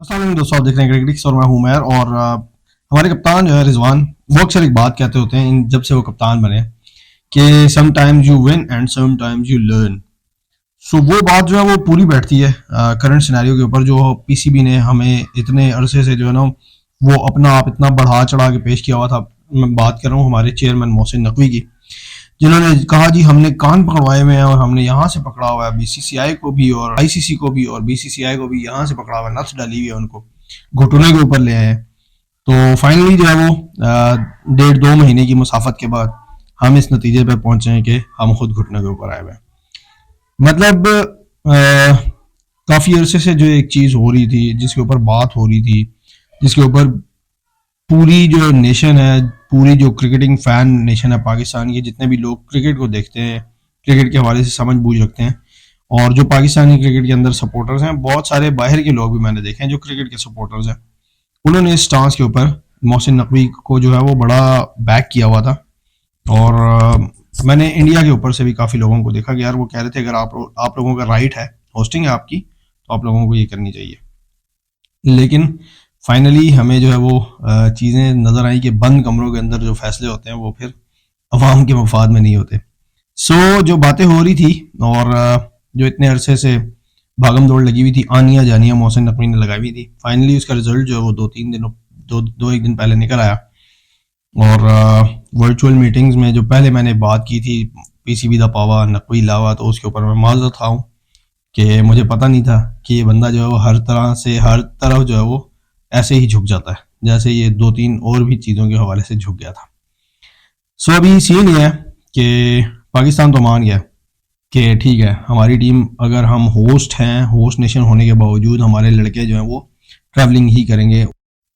अस्सलाम वालेकुम दोस्तों, आप देख रहे हैं क्रिकेटिक्स और मैं हूं उमैर। और हमारे कप्तान जो है रिजवान, वो अक्सर एक बात कहते होते हैं जब से वो कप्तान बने कि sometimes you win and sometimes you learn. So वो बात जो है वो पूरी बैठती है करंट सिनेरियो के ऊपर। जो पीसीबी ने हमें इतने अरसे से जो है ना वो अपना आप इतना बढ़ा चढ़ा के पेश किया हुआ था। मैं बात कर रहा हूँ हमारे चेयरमैन मोहसिन नकवी की, जिन्होंने कहा जी हमने कान पकड़वाए हुए हैं और हमने यहाँ से पकड़ा हुआ है बीसीसीआई को भी और आईसीसी को भी, और बीसीसीआई को भी यहाँ से पकड़ा हुआ है, नथ डाली हुई है, उनको घुटने के ऊपर ले आए हैं। तो फाइनली जो है वो 1.5-2 महीने की मुसाफत के बाद हम इस नतीजे पे पहुंचे हैं कि हम खुद घुटने के ऊपर आए हुए हैं। मतलब काफी अरसे से जो एक चीज हो रही थी, जिसके ऊपर बात हो रही थी, जिसके ऊपर पूरी जो नेशन है, पूरी जो क्रिकेटिंग फैन नेशन है पाकिस्तान की, जितने भी लोग क्रिकेट को देखते हैं, क्रिकेट के हवाले से समझ बूझ रखते हैं, और जो पाकिस्तानी क्रिकेट के अंदर सपोर्टर्स हैं, बहुत सारे बाहर के लोग भी मैंने देखे हैं जो क्रिकेट के सपोर्टर्स हैं, उन्होंने इस स्टांस के ऊपर मोहसिन नकवी को जो है वो बड़ा बैक किया हुआ था। और मैंने इंडिया के ऊपर से भी काफ़ी लोगों को देखा कि यार वो कह रहे थे अगर आप लोगों का राइट है, होस्टिंग है आपकी, तो आप लोगों को ये करनी चाहिए। लेकिन फाइनली हमें जो है वो चीज़ें नज़र आई कि बंद कमरों के अंदर जो फैसले होते हैं वो फिर अवाम के मफाद में नहीं होते। सो जो बातें हो रही थी और जो इतने अरसे से भागम दौड़ लगी हुई थी, आनिया जानिया मोहसिन नकवी ने लगाई हुई थी, फाइनली उसका रिजल्ट जो है वो 2-3 दिन पहले निकल आया। और वर्चुअल मीटिंग्स में जो पहले मैंने बात की थी पीसीबी दा पावा नकवी लावा, तो उसके ऊपर मैं माजरत था हूँ कि मुझे पता नहीं था कि ये बंदा जो है वो हर तरह से हर तरफ जो है वो ऐसे ही झुक जाता है, जैसे ये 2-3 और भी चीज़ों के हवाले से झुक गया था। सो अभी सीन ये है कि पाकिस्तान तो मान गया कि ठीक है, हमारी टीम, अगर हम होस्ट हैं, होस्ट नेशन होने के बावजूद हमारे लड़के जो हैं वो ट्रैवलिंग ही करेंगे।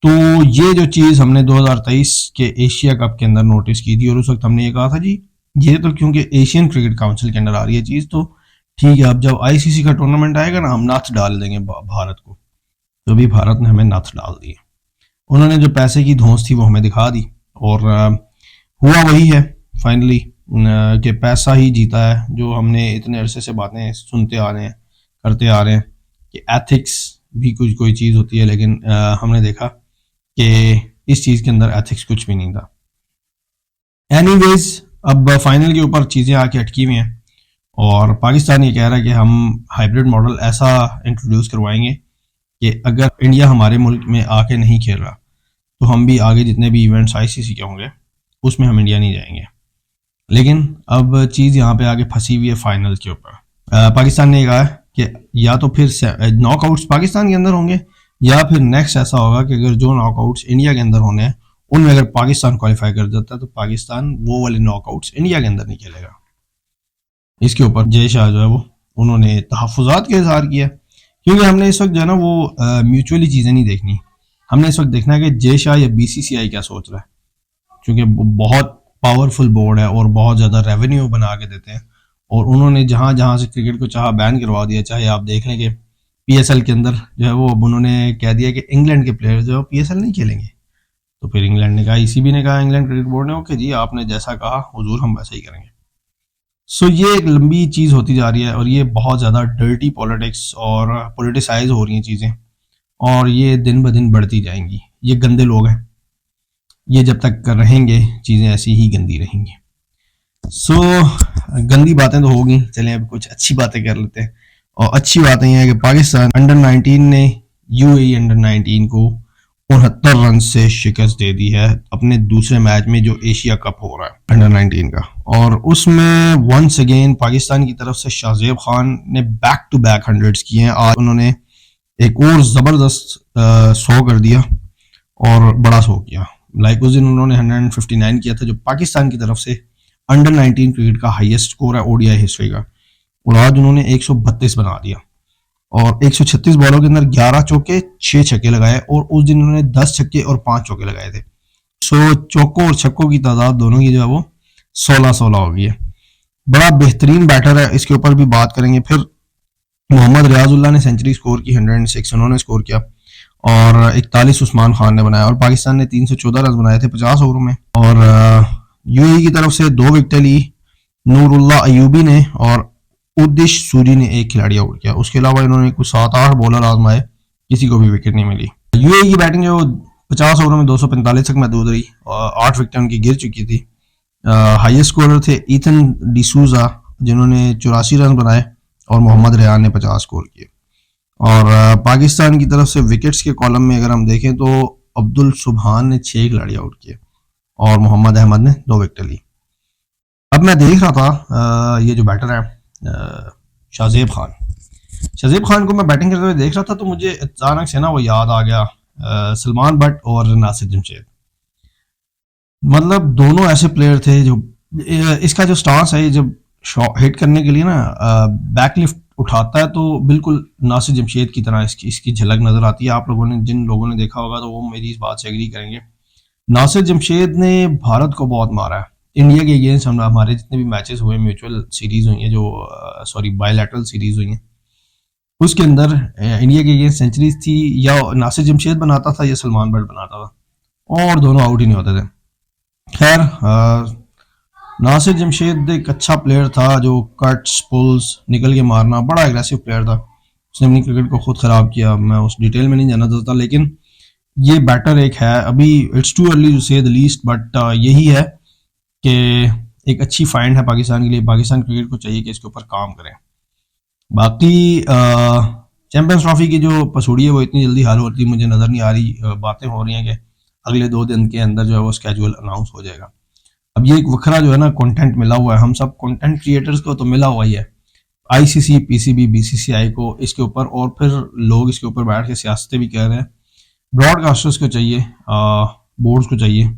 तो ये जो चीज़ हमने 2023 के एशिया कप के अंदर नोटिस की थी, और उस वक्त हमने ये कहा था जी ये तो क्योंकि एशियन क्रिकेट काउंसिल के अंदर आ रही है चीज़, तो ठीक है, अब जब आईसीसी का टूर्नामेंट आएगा ना, हम नथ डाल देंगे भारत को। तो भी भारत ने हमें नथ डाल दी। उन्होंने जो पैसे की धौंस थी वो हमें दिखा दी, और हुआ वही है फाइनली कि पैसा ही जीता है। जो हमने इतने अरसे से बातें सुनते आ रहे हैं, करते आ रहे हैं कि एथिक्स भी कुछ कोई चीज़ होती है, लेकिन हमने देखा कि इस चीज़ के अंदर एथिक्स कुछ भी नहीं था। एनीवेज, अब फाइनल के ऊपर चीज़ें आके अटकी हुई हैं, और पाकिस्तान ये कह रहा है कि हम हाइब्रिड मॉडल ऐसा इंट्रोड्यूस करवाएंगे कि अगर इंडिया हमारे मुल्क में आके नहीं खेल रहा तो हम भी आगे जितने भी इवेंट्स आईसीसी के होंगे उसमें हम इंडिया नहीं जाएंगे। लेकिन अब चीज़ यहाँ पे आगे फंसी हुई है फाइनल के ऊपर। पाकिस्तान ने कहा कि या तो फिर नॉकआउट्स पाकिस्तान के अंदर होंगे, या फिर नेक्स्ट ऐसा होगा कि अगर जो नॉकआउट्स इंडिया के अंदर होने हैं उनमें अगर पाकिस्तान क्वालिफाई कर जाता है तो पाकिस्तान वो वाले नॉकआउट्स इंडिया के अंदर नहीं खेलेगा। इसके ऊपर जय शाह जो है वो उन्होंने तहफ़्फ़ुज़ात का इजहार किया, क्योंकि हमने इस वक्त जो है ना वो म्यूचुअली चीज़ें नहीं देखनी। हमने इस वक्त देखना है कि जय शाह या बीसीसीआई क्या सोच रहा है, क्योंकि बहुत पावरफुल बोर्ड है और बहुत ज़्यादा रेवेन्यू बना के देते हैं, और उन्होंने जहाँ जहाँ से क्रिकेट को चाहा बैन करवा दिया। चाहे आप देख लें कि पीएसएल के अंदर जो है वो अब उन्होंने कह दिया कि इंग्लैंड के प्लेयर जो है पीएसएल नहीं खेलेंगे। तो फिर इंग्लैंड ने कहा, ईसीबी ने कहा, इंग्लैंड क्रिकेट बोर्ड ने, ओके जी आपने जैसा कहा हुजूर हम वैसा ही करेंगे। सो ये एक लंबी चीज़ होती जा रही है, और ये बहुत ज़्यादा डर्टी पॉलिटिक्स और पोलिटिसाइज हो रही हैं चीज़ें, और ये दिन ब दिन बढ़ती जाएंगी। ये गंदे लोग हैं, ये जब तक रहेंगे चीज़ें ऐसी ही गंदी रहेंगी। सो गंदी बातें तो होगी, चलें अब कुछ अच्छी बातें कर लेते हैं। और अच्छी बातें यह है कि पाकिस्तान अंडर-19 ने यूएई अंडर-19 को 69 रन से शिकस्त दे दी है अपने दूसरे मैच में जो एशिया कप हो रहा है अंडर-19 का। और उसमें वंस अगेन पाकिस्तान की तरफ से शाहजेब खान ने बैक टू बैक 100s किए हैं। आज उन्होंने एक और ज़बरदस्त 100 कर दिया, और बड़ा 100 किया। लाइक उस दिन उन्होंने 159 किया था, जो पाकिस्तान की तरफ से अंडर-19 क्रिकेट का हाईएस्ट स्कोर है ओडीआई हिस्ट्री का, और आज उन्होंने 132 बना दिया, और 136 बॉलों के अंदर 11 चौके 6 छक्के लगाए, और उस दिन उन्होंने 10 छक्के और 5 चौके लगाए थे। सो चौकों और छक्कों की तादाद दोनों की जो है वो 16-16 हो गई है। बड़ा बेहतरीन बैटर है, इसके ऊपर भी बात करेंगे। फिर मोहम्मद रियाजुल्लाह ने सेंचुरी स्कोर की, 106 उन्होंने स्कोर किया, और 41 उस्मान खान ने बनाया, और पाकिस्तान ने 314 रन बनाए थे 50 ओवरों में। और यूएई की तरफ से 2 विकेटें ली नूरुल्लाह अयूबी ने, और उद्दिश सूरी ने 1 खिलाड़ी आउट किया। उसके अलावा इन्होंने कुछ 7-8 बॉलर आजमाए, किसी को भी विकेट नहीं मिली। यूएई की बैटिंग जो 50 ओवरों में 245 तक महदूद रही और 8 विकेट उनकी गिर चुकी थी। हाईएस्ट स्कोरर थे ईथन डिसूजा जिन्होंने 84 रन बनाए और मोहम्मद रेयान ने 50 स्कोर किए। और पाकिस्तान की तरफ से विकेट्स के कॉलम में अगर हम देखें तो अब्दुल सुबहान ने 6 खिलाड़ी आउट किए और मोहम्मद अहमद ने 2 विकेट ली। अब मैं देख रहा था ये जो बैटर है शाहजेब खान को मैं बैटिंग करते हुए देख रहा था तो मुझे अचानक से ना वो याद आ गया सलमान बट और नासिर जमशेद। मतलब दोनों ऐसे प्लेयर थे जो इसका जो स्टांस है जब हिट करने के लिए ना बैकलिफ्ट उठाता है तो बिल्कुल नासिर जमशेद की तरह इसकी झलक नजर आती है। आप लोगों ने जिन लोगों ने देखा होगा तो वो मेरी इस बात से एग्री करेंगे। नासिर जमशेद ने भारत को बहुत मारा है। इंडिया के अगेंस्ट हमारे जितने भी मैचेस हुए, म्यूचुअल सीरीज हुई हैं, जो सॉरी बायलैटरल सीरीज हुई हैं, उसके अंदर इंडिया के अगेंस्ट सेंचुरीज थी या नासिर जमशेद बनाता था या सलमान बट बनाता था और दोनों आउट ही नहीं होते थे। खैर नासिर जमशेद एक अच्छा प्लेयर था जो कट्स पुल्स निकल के मारना, बड़ा एग्रेसिव प्लेयर था। उसने अपनी क्रिकेट को खुद खराब किया, मैं उस डिटेल में नहीं जाना चाहता, लेकिन ये बैटर एक है। अभी इट्स टू अर्ली टू से द लीस्ट, बट यही है कि एक अच्छी फाइंड है पाकिस्तान के लिए। पाकिस्तान क्रिकेट को चाहिए कि इसके ऊपर काम करें। बाकी चैंपियंस ट्रॉफी की जो पसूड़ी है वो इतनी जल्दी हल होती मुझे नज़र नहीं आ रही। बातें हो रही हैं कि अगले 2 दिन के अंदर जो है वो स्केड्यूल अनाउंस हो जाएगा। अब ये एक वखरा जो है ना कंटेंट मिला हुआ है, हम सब कंटेंट क्रिएटर्स को तो मिला हुआ ही है, आईसीसी, पीसीबी, बीसीसीआई को इसके ऊपर, और फिर लोग इसके ऊपर बैठ के सियासतें भी कह रहे हैं। ब्रॉडकास्टर्स को चाहिए, बोर्ड्स को चाहिए,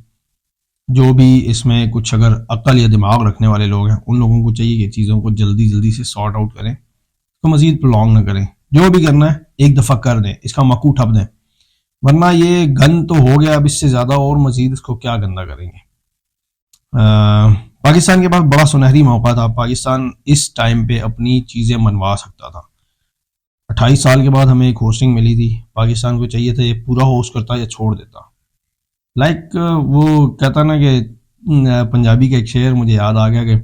जो भी इसमें कुछ अगर अक्ल या दिमाग रखने वाले लोग हैं उन लोगों को चाहिए कि चीज़ों को जल्दी जल्दी से सॉर्ट आउट करें, तो मजीद प्रोलॉन्ग ना करें। जो भी करना है एक दफ़ा कर दें, इसका मकू ठप दें, वरना ये गन तो हो गया, अब इससे ज़्यादा और मजीद इसको क्या गंदा करेंगे। पाकिस्तान के पास बड़ा सुनहरी मौका था। पाकिस्तान इस टाइम पे अपनी चीज़ें मनवा सकता था। 28 साल के बाद हमें एक होस्टिंग मिली थी, पाकिस्तान को चाहिए था ये पूरा होस्ट करता या छोड़ देता। लाइक वो कहता ना कि पंजाबी का एक शेर मुझे याद आ गया कि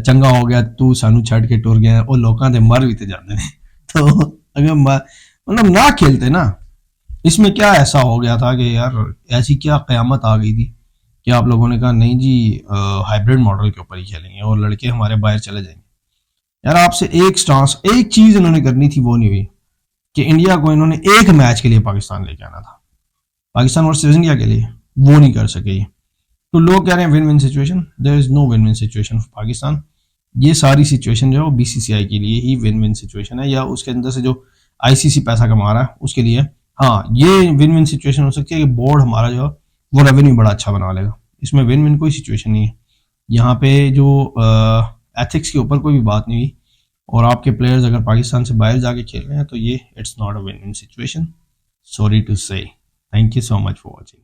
चंगा हो गया तू सानू छड़ के टुर गया, और लोगों के मर भी तो जाते हैं। तो अगर मतलब ना खेलते ना, इसमें क्या ऐसा हो गया था कि यार ऐसी क्या क़यामत आ गई थी कि आप लोगों ने कहा नहीं जी हाइब्रिड मॉडल के ऊपर ही खेलेंगे और लड़के हमारे बाहर चले जाएंगे। यार आपसे एक स्टांस, एक चीज़ इन्होंने करनी थी, वो नहीं हुई कि इंडिया को इन्होंने एक मैच के लिए पाकिस्तान लेके आना था, पाकिस्तान वर्सेस इंडिया के लिए, वो नहीं कर सके ये। तो लोग कह रहे हैं win win situation, there is no win win situation for Pakistan. ये सारी सिचुएशन जो है वो बीसीसीआई के लिए ही विन विन सिचुएशन है, या उसके अंदर से जो आईसीसी पैसा कमा रहा है उसके लिए। हाँ, ये विन विन सिचुएशन हो सकती है कि बोर्ड हमारा जो है वो रेवेन्यू बड़ा अच्छा बना लेगा। इसमें विन विन कोई सिचुएशन नहीं है। यहाँ पे जो एथिक्स के ऊपर कोई भी बात नहीं हुई, और आपके प्लेयर्स अगर पाकिस्तान से बाहर जाके खेल रहे हैं तो ये it's not a win win situation, sorry to say. Thank you so much for watching.